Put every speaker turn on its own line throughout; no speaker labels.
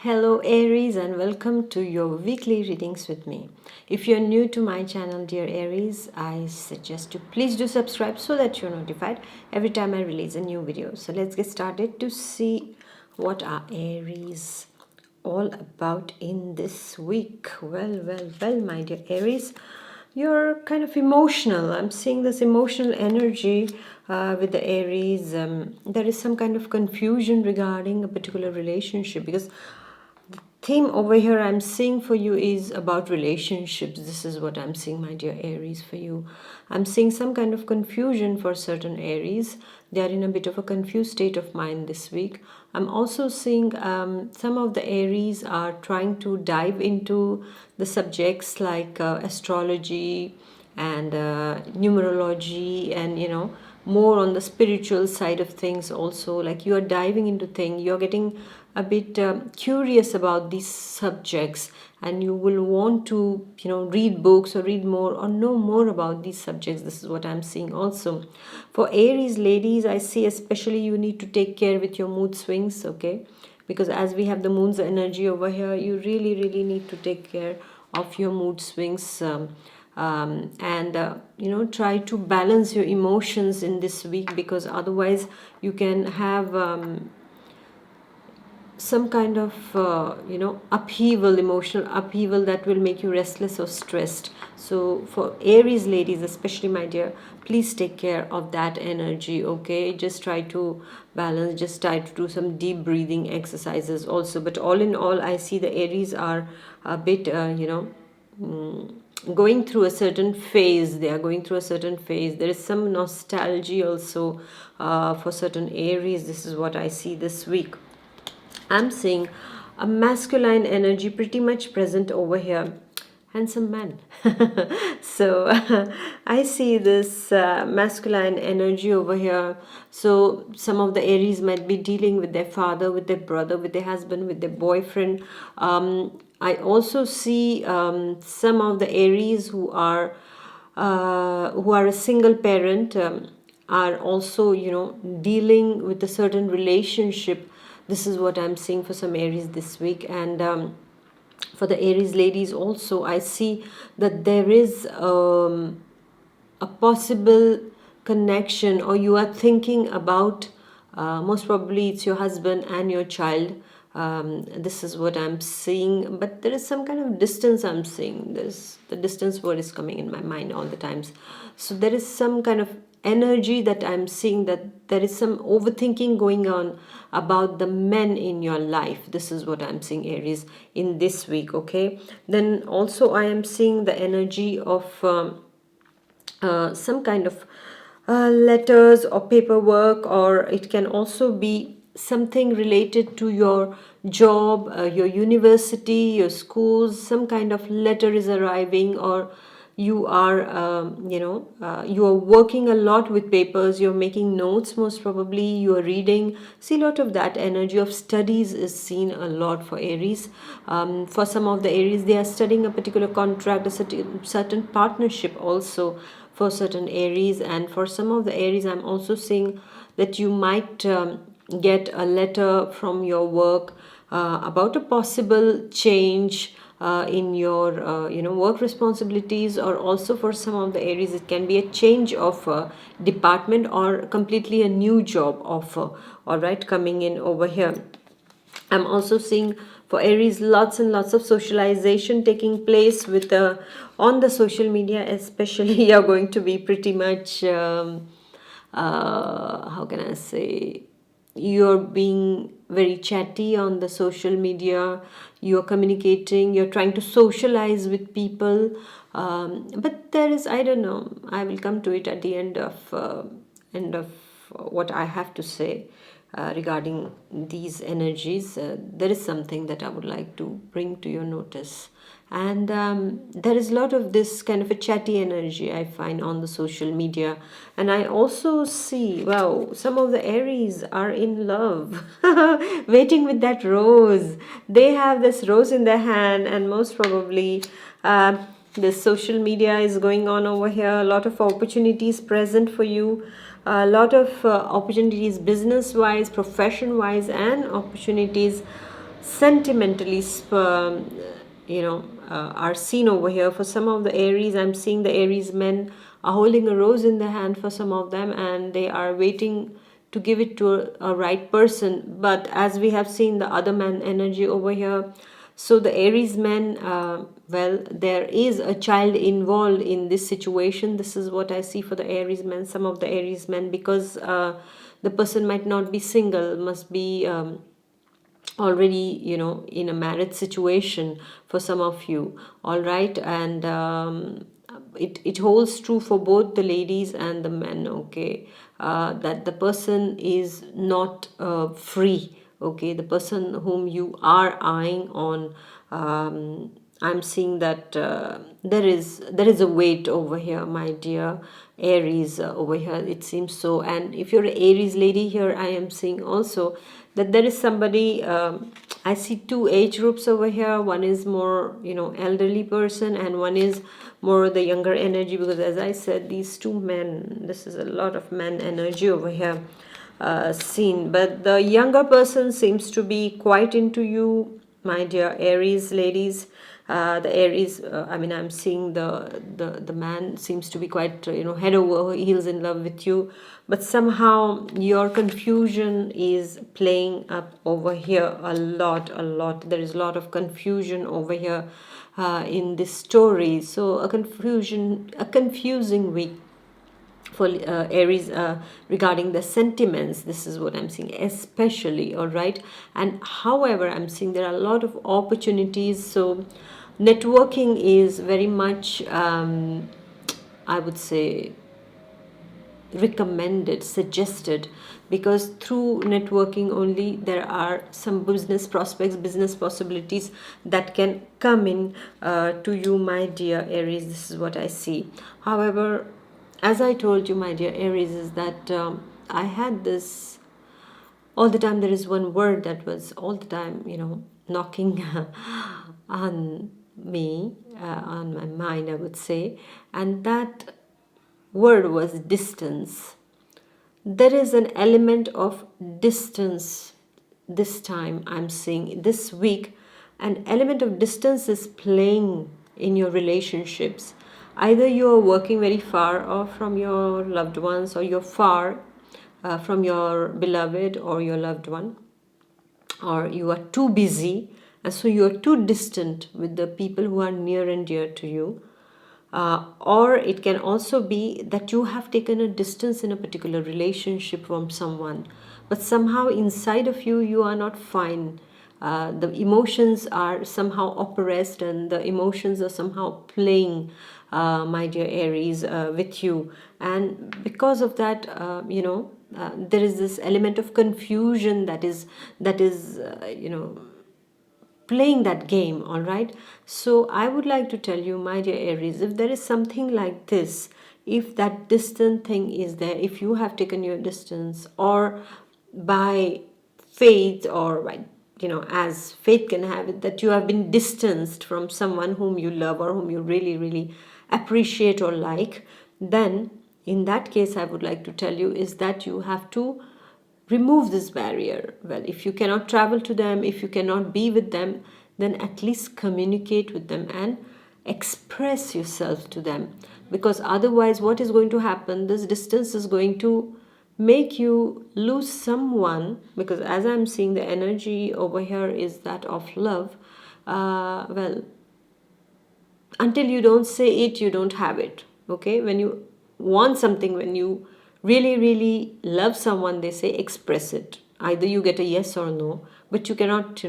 Hello Aries and welcome to your weekly readings with me. If you're new to my channel dear Aries, I suggest you please do subscribe so that you're notified every time I release a new video. So let's get started to see what are Aries all about in this week. Well, my dear Aries, you're kind of emotional. I'm seeing this emotional energy with the Aries. There is some kind of confusion regarding a particular relationship because theme over here I'm seeing for you is about relationships. This is what I'm seeing, my dear Aries, for you. I'm seeing some kind of confusion for certain Aries. They are in a bit of a confused state of mind this week. I'm also seeing some of the Aries are trying to dive into the subjects like astrology and numerology, and more on the spiritual side of things. Also, like, you are diving into things, you're getting a bit curious about these subjects, and you will want to read books or read more or know more about these subjects. This is what I'm seeing. Also for Aries ladies, I see especially you need to take care with your mood swings, okay? Because as we have the moon's energy over here, you really need to take care of your mood swings, and try to balance your emotions in this week, because otherwise you can have some kind of upheaval, emotional upheaval, that will make you restless or stressed. So for Aries ladies especially, my dear, please take care of that energy, okay? Just try to balance, just try to do some deep breathing exercises also. But all in all, I see the Aries are a bit going through a certain phase. They are going through a certain phase. There is some nostalgia also for certain Aries. This is what I see this week. I'm seeing a masculine energy pretty much present over here. Handsome man. So I see this masculine energy over here. So some of the Aries might be dealing with their father, with their brother, with their husband, with their boyfriend. I also see some of the Aries who are a single parent, are also dealing with a certain relationship. This is what I'm seeing for some Aries this week. And for the Aries ladies also, I see that there is a possible connection, or you are thinking about, most probably it's your husband and your child. This is what I'm seeing, but there is some kind of distance I'm seeing. The distance word is coming in my mind all the times. So there is some kind of energy that I'm seeing, that there is some overthinking going on about the men in your life. This is what I'm seeing, Aries, in this week, okay? Then also I am seeing the energy of some kind of letters or paperwork, or it can also be something related to your job, your university, your schools. Some kind of letter is arriving, or you are you are working a lot with papers, you're making notes, most probably you are reading. See, a lot of that energy of studies is seen a lot for Aries. For some of the Aries, they are studying a particular contract, a certain partnership also for certain Aries. And for some of the Aries, I'm also seeing that you might get a letter from your work about a possible change in your work responsibilities. Or also for some of the Aries, it can be a change of department, or completely a new job offer, all right, coming in over here. I'm also seeing for Aries lots and lots of socialization taking place with on the social media especially. You're going to be pretty much how can I say, you're being very chatty on the social media, you're communicating, you're trying to socialize with people. But there is, I don't know, I will come to it at the end of what I have to say regarding these energies. There is something that I would like to bring to your notice. And there is a lot of this kind of a chatty energy I find on the social media. And I also see, wow, some of the Aries are in love, waiting with that rose. They have this rose in their hand, and most probably the social media is going on over here. A lot of opportunities present for you, a lot of opportunities business wise, profession wise, and opportunities sentimentally are seen over here. For some of the Aries, I'm seeing the Aries men are holding a rose in their hand for some of them, and they are waiting to give it to a right person. But as we have seen the other man energy over here, so the Aries men, well, there is a child involved in this situation. This is what I see for the Aries men. Some of the Aries men, because the person might not be single, must be already, in a marriage situation for some of you. All right. And it holds true for both the ladies and the men. Okay. That the person is not free. Okay. The person whom you are eyeing on, I'm seeing that there is a weight over here, my dear Aries, over here, it seems so. And if you're an Aries lady here, I am seeing also that there is somebody. I see two age groups over here. One is more, elderly person, and one is more the younger energy, because as I said, these two men, this is a lot of men energy over here seen. But the younger person seems to be quite into you, my dear Aries ladies. The Aries, I'm seeing the man seems to be quite, head over heels in love with you. But somehow your confusion is playing up over here a lot. There is a lot of confusion over here in this story. So a confusing week for Aries regarding the sentiments. This is what I'm seeing especially. All right. And however, I'm seeing there are a lot of opportunities. So networking is very much, I would say, recommended, suggested, because through networking only there are some business prospects, business possibilities that can come in to you, my dear Aries. This is what I see. However, as I told you, my dear Aries, is that I had this all the time. There is one word that was all the time, knocking on me, on my mind, I would say, and that word was distance. There is an element of distance this time. I'm seeing this week an element of distance is playing in your relationships. Either you are working very far off from your loved ones, or you're far from your beloved or your loved one, or you are too busy, and so you are too distant with the people who are near and dear to you. Or it can also be that you have taken a distance in a particular relationship from someone, but somehow inside of you, you are not fine. The emotions are somehow oppressed, and the emotions are somehow playing, my dear Aries, with you. And because of that, there is this element of confusion that is playing that game. All right. So I would like to tell you, my dear Aries, if there is something like this, if that distant thing is there, if you have taken your distance, or by faith, or by, as faith can have it, that you have been distanced from someone whom you love or whom you really, really appreciate or like, then in that case, I would like to tell you is that you have to remove this barrier. Well, if you cannot travel to them, if you cannot be with them, then at least communicate with them and express yourself to them. Because otherwise, what is going to happen, this distance is going to make you lose someone. Because as I'm seeing, the energy over here is that of love. Well, until you don't say it, you don't have it. Okay. When you want something, when you really, really love someone, they say express it. Either you get a yes or no, but you cannot,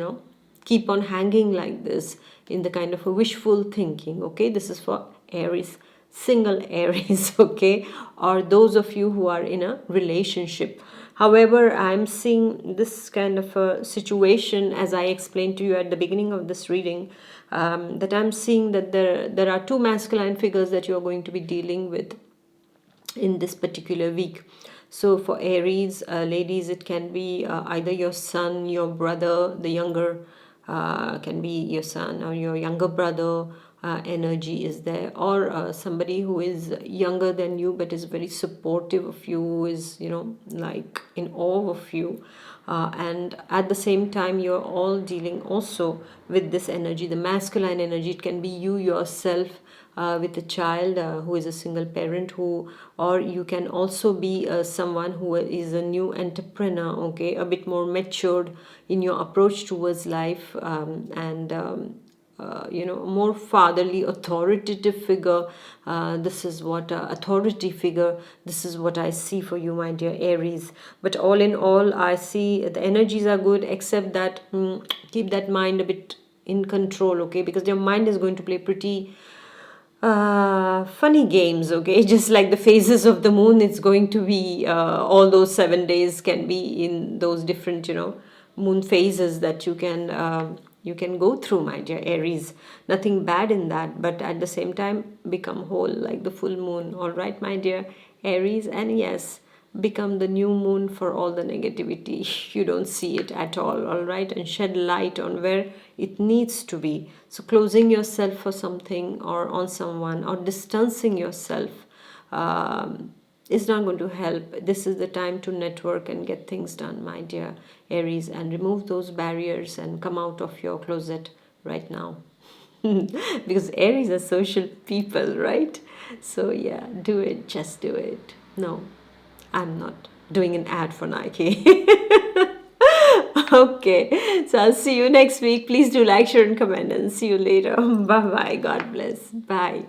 keep on hanging like this in the kind of a wishful thinking. Okay. This is for Aries, single Aries. Okay. Or those of you who are in a relationship. However, I'm seeing this kind of a situation, as I explained to you at the beginning of this reading, that I'm seeing that there are two masculine figures that you're going to be dealing with in this particular week. So for Aries ladies, it can be either your son, your brother, the younger, can be your son or your younger brother, energy is there, or somebody who is younger than you but is very supportive of you, who is, like in awe of you. And at the same time, you're all dealing also with this energy, the masculine energy. It can be you yourself with a child who is a single parent, who, or you can also be someone who is a new entrepreneur, okay, a bit more matured in your approach towards life, and more fatherly, authoritative figure. This is what authority figure. This is what I see for you, my dear Aries. But all in all, I see the energies are good, except that keep that mind a bit in control, okay, because your mind is going to play pretty funny games, okay. Just like the phases of the moon, it's going to be all those 7 days can be in those different, moon phases that you can go through, my dear Aries. Nothing bad in that, but at the same time, become whole like the full moon. All right, my dear Aries. And yes, become the new moon for all the negativity. You don't see it at all right, and shed light on where it needs to be. So closing yourself for something or on someone, or distancing yourself, is not going to help. This is the time to network and get things done, my dear Aries, and remove those barriers and come out of your closet right now. Because Aries are social people, right? So yeah, do it, just do it. No, I'm not doing an ad for Nike. Okay, so I'll see you next week. Please do like, share, and comment, and see you later. Bye bye. God bless. Bye.